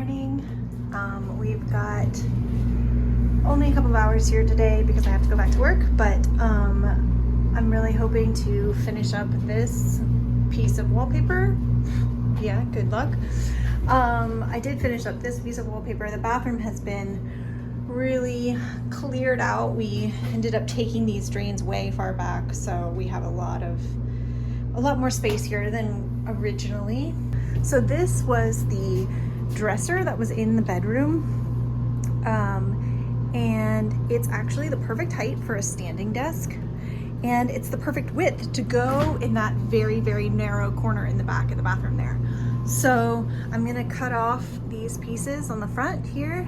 morning. We've got only a couple of hours here today because I have to go back to work, but I'm really hoping to finish up this piece of wallpaper. Yeah, good luck. I did finish up this piece of wallpaper. The bathroom has been really cleared out. We ended up taking these drains way far back, so we have a lot more space here than originally. So this was the dresser that was in the bedroom, and it's actually the perfect height for a standing desk, and it's the perfect width to go in that very, very narrow corner in the back of the bathroom there. So I'm gonna cut off these pieces on the front here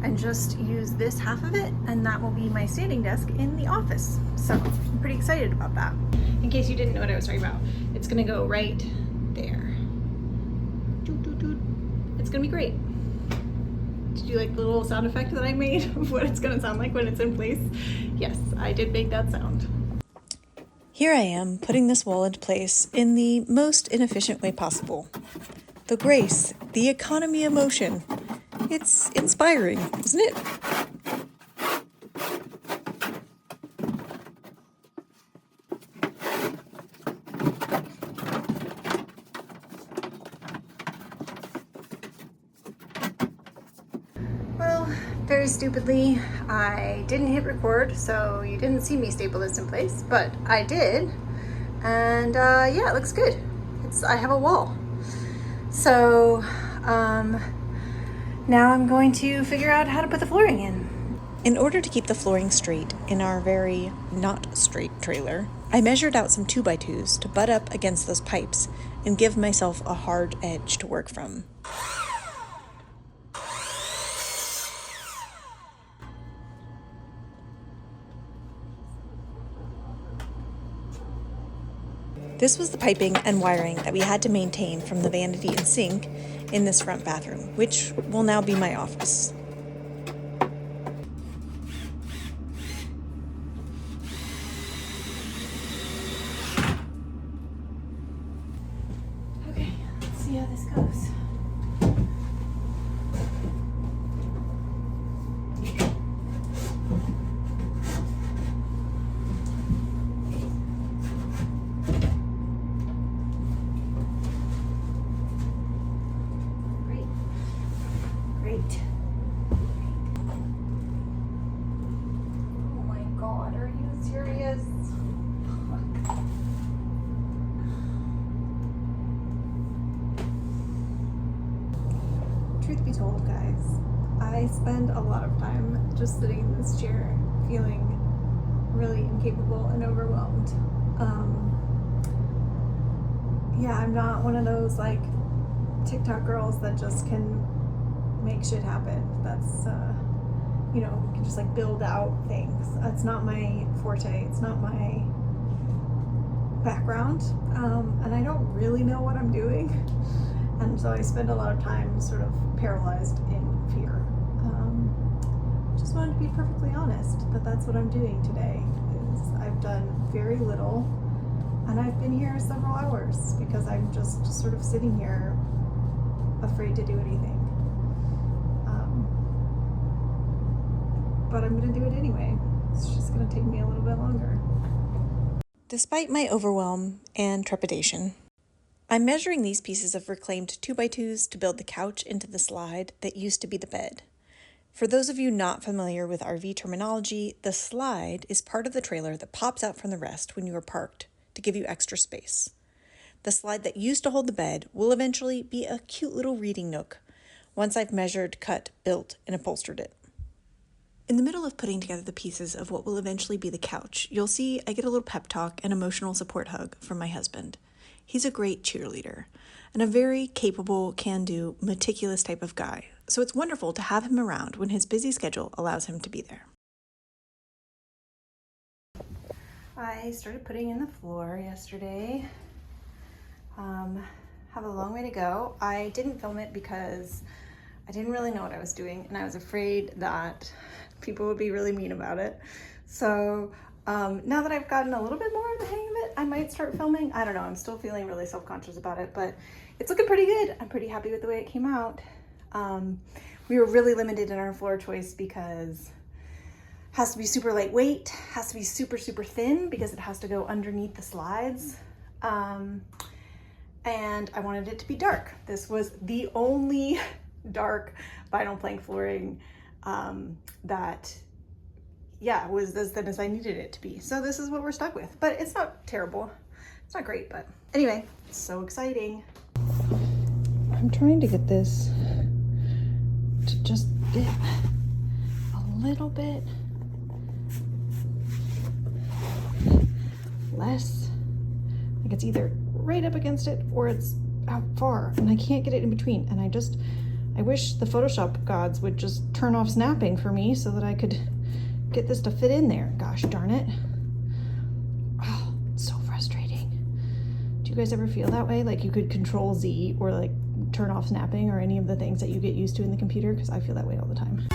and just use this half of it, and that will be my standing desk in the office. So I'm pretty excited about that. In case you didn't know what I was talking about, it's gonna go right there. It's gonna be great. Did you like the little sound effect that I made of what it's gonna sound like when it's in place? Yes, I did make that sound. Here I am, putting this wall into place in the most inefficient way possible. The grace, the economy of motion. It's inspiring, isn't it? Well, very stupidly, I didn't hit record, so you didn't see me staple this in place, but I did. And yeah, it looks good. I have a wall. So now I'm going to figure out how to put the flooring in. In order to keep the flooring straight in our very not straight trailer, I measured out some 2x2s to butt up against those pipes and give myself a hard edge to work from. This was the piping and wiring that we had to maintain from the vanity and sink in this front bathroom, which will now be my office. Okay, let's see how this goes. Great. Oh my God, are you serious? Truth be told, guys, I spend a lot of time just sitting in this chair feeling really incapable and overwhelmed. Yeah, I'm not one of those like TikTok girls that just can make shit happen. That's can just like build out things. That's not my forte. It's not my background, and I don't really know what I'm doing, and so I spend a lot of time sort of paralyzed in fear. Just wanted to be perfectly honest that that's what I'm doing today. Is I've done very little, and I've been here several hours because I'm just sort of sitting here afraid to do anything. But I'm gonna do it anyway. It's just gonna take me a little bit longer. Despite my overwhelm and trepidation, I'm measuring these pieces of reclaimed 2x2s to build the couch into the slide that used to be the bed. For those of you not familiar with RV terminology, the slide is part of the trailer that pops out from the rest when you are parked to give you extra space. The slide that used to hold the bed will eventually be a cute little reading nook once I've measured, cut, built, and upholstered it. In the middle of putting together the pieces of what will eventually be the couch, you'll see I get a little pep talk and emotional support hug from my husband. He's a great cheerleader and a very capable, can-do, meticulous type of guy, so it's wonderful to have him around when his busy schedule allows him to be there. I started putting in the floor yesterday. Have a long way to go. I didn't film it because I didn't really know what I was doing, and I was afraid that people would be really mean about it. So now that I've gotten a little bit more of the hang of it, I might start filming. I don't know, I'm still feeling really self-conscious about it, but it's looking pretty good. I'm pretty happy with the way it came out. We were really limited in our floor choice because it has to be super lightweight, has to be super, super thin because it has to go underneath the slides. And I wanted it to be dark. This was the only dark vinyl plank flooring that, yeah, was as thin as I needed it to be. So this is what we're stuck with, but it's not terrible. It's not great, but anyway, it's so exciting. I'm trying to get this to just get a little bit less, like it's either right up against it or it's out far and I can't get it in between. And I wish the Photoshop gods would just turn off snapping for me so that I could get this to fit in there. Gosh darn it. Oh, it's so frustrating. Do you guys ever feel that way? Like you could Control Z or like turn off snapping or any of the things that you get used to in the computer? Because I feel that way all the time.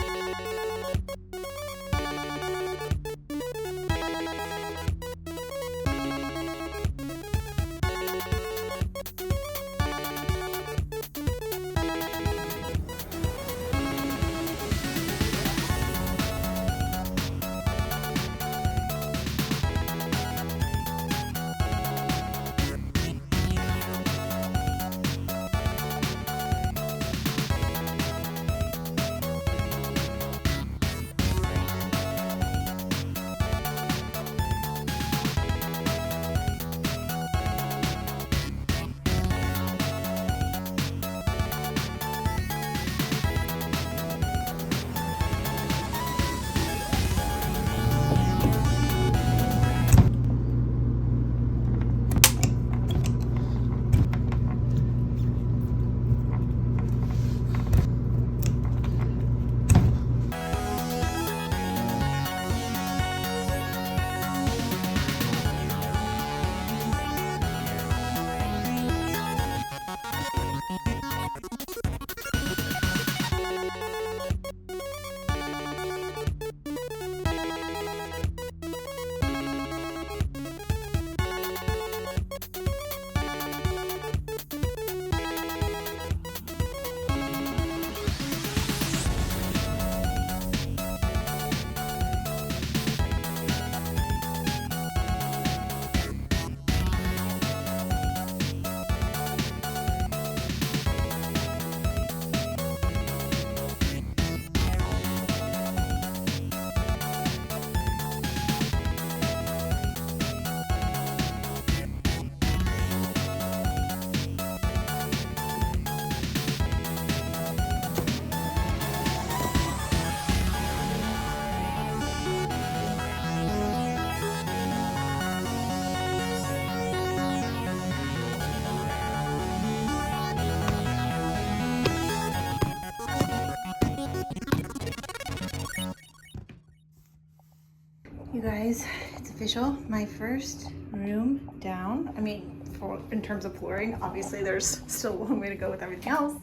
You guys, it's official. My first room down. I mean, in terms of flooring, obviously there's still a long way to go with everything else,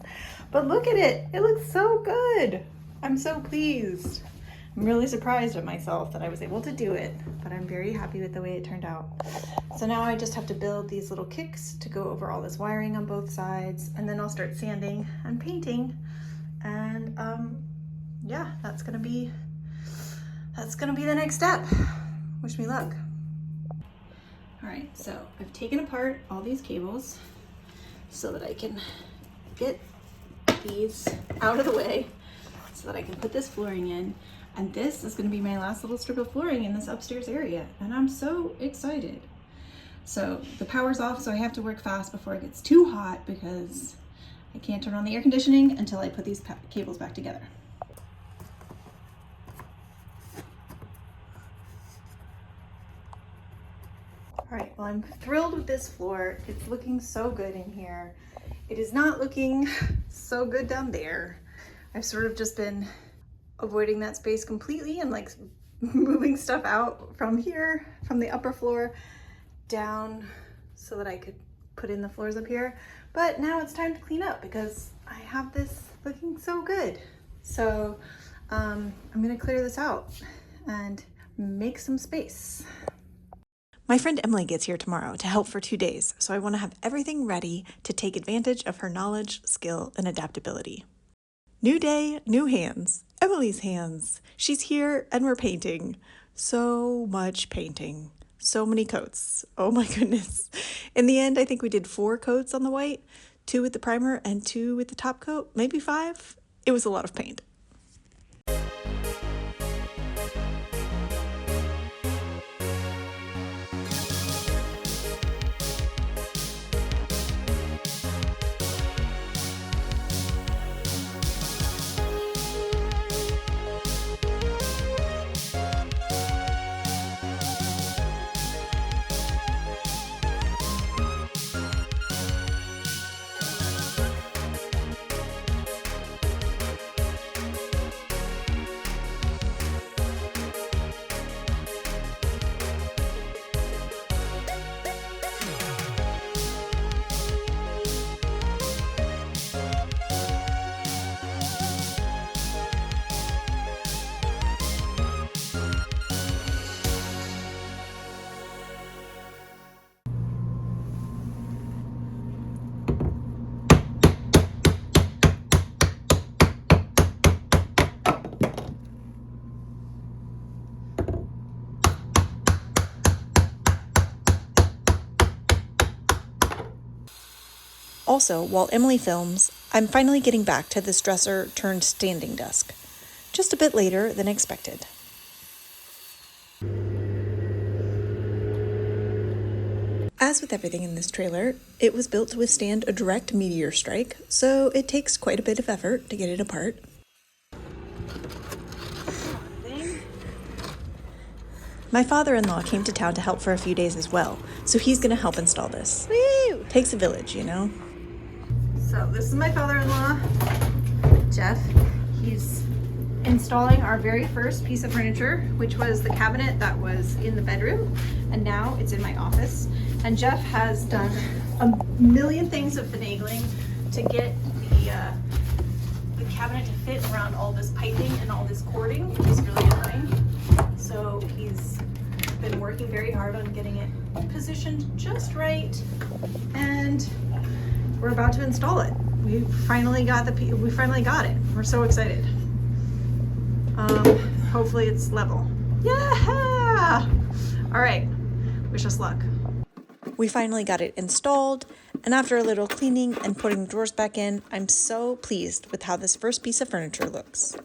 but look at it. It looks so good. I'm so pleased. I'm really surprised at myself that I was able to do it, but I'm very happy with the way it turned out. So now I just have to build these little kicks to go over all this wiring on both sides, and then I'll start sanding and painting. And yeah, that's gonna be the next step. Wish me luck. All right, so I've taken apart all these cables so that I can get these out of the way so that I can put this flooring in. And this is gonna be my last little strip of flooring in this upstairs area. And I'm so excited. So the power's off, so I have to work fast before it gets too hot because I can't turn on the air conditioning until I put these cables back together. All right, well, I'm thrilled with this floor. It's looking so good in here. It is not looking so good down there. I've sort of just been avoiding that space completely and like moving stuff out from here, from the upper floor down so that I could put in the floors up here. But now it's time to clean up because I have this looking so good. So I'm gonna clear this out and make some space. My friend Emily gets here tomorrow to help for 2 days, so I want to have everything ready to take advantage of her knowledge, skill, and adaptability. New day, new hands. Emily's hands. She's here and we're painting. So much painting. So many coats. Oh my goodness. In the end, I think we did 4 coats on the white, 2 with the primer and 2 with the top coat, maybe 5. It was a lot of paint. Also, while Emily films, I'm finally getting back to this dresser turned standing desk. Just a bit later than expected. As with everything in this trailer, it was built to withstand a direct meteor strike, so it takes quite a bit of effort to get it apart. My father-in-law came to town to help for a few days as well, so he's gonna help install this. Woo! Takes a village, you know? So this is my father-in-law, Jeff. He's installing our very first piece of furniture, which was the cabinet that was in the bedroom, and now it's in my office. And Jeff has done a million things of finagling to get the cabinet to fit around all this piping and all this cording, which is really annoying. So he's been working very hard on getting it positioned just right, and we're about to install it. We finally got it. We're so excited. Hopefully it's level. Yeah! All right, wish us luck. We finally got it installed, and after a little cleaning and putting the drawers back in, I'm so pleased with how this first piece of furniture looks.